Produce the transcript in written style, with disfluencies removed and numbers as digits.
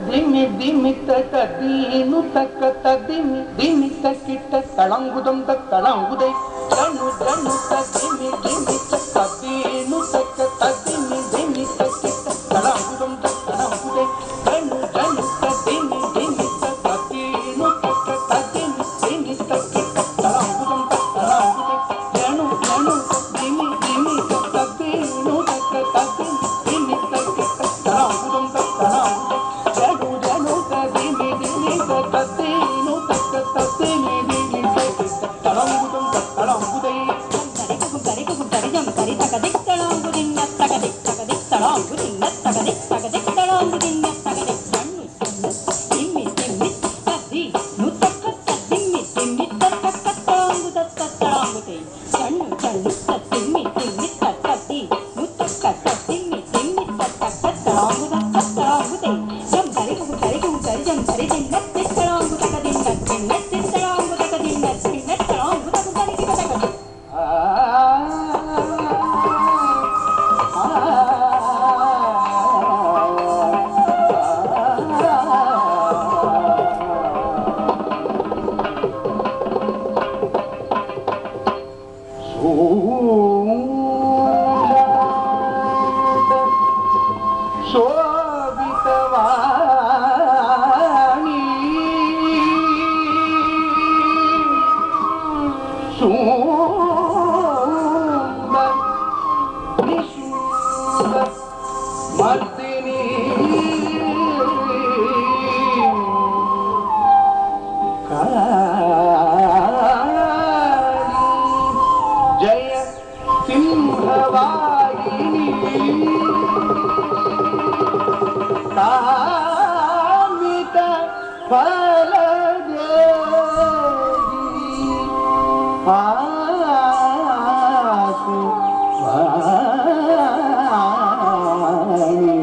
ದಿಮಿ ದಿಮಿ ತದೀನು ತಕ್ಕ ತದಿಮಿ ದಿಮಿ ತಕ್ಕಿಟ್ಟ ತಳಂಗುದಂ ತಳಂಗುದೈ ಜನು ಜನು ತದಿಮಿ ದಿಮಿ ತದೀನು ತಕ್ಕ ತದಿಮಿ ದಿಮಿ ತಕ್ಕಿಟ್ಟ ತಳಂಗುದಂ ತಳಂಗುದೈ ಜನು ಜನು ತದಿಮಿ ದಿಮಿ ತದೀನು ತಕ್ಕ ತದಿಮಿ ದಿಮಿ ತಕ್ಕಿಟ್ಟ ತಳಂಗುದಂ ತಳಂಗುದೈ ಜನು ಜನು ದಿಮಿ ದಿಮಿ ತದೀನು ತಕ್ಕ ತದಿಮಿ ದಿಮಿ ತಕ್ಕಿಟ್ಟ ತಳಂಗುದಂ ತಳಂಗುದೈ ಜನು ಜನು ತದಿಮಿ ದಿಮಿ ತದೀನು ತಕ್ಕ ತದಿಮಿ ದಿಮಿ ತಕ್ಕಿಟ್ಟ ತಳಂಗುದಂ ತಳಂಗುದೈ ಶೋಭಿತವಾಣಿ ಶೂಂದ ನಿಶೂಂದ ಮರ್ದಿನಿ ಜಯ ಸಿಂಹವಾಹಿನಿ ಕಾಮಿತ ಫಲದೇವಿ ಆಸು ವಾಣಿ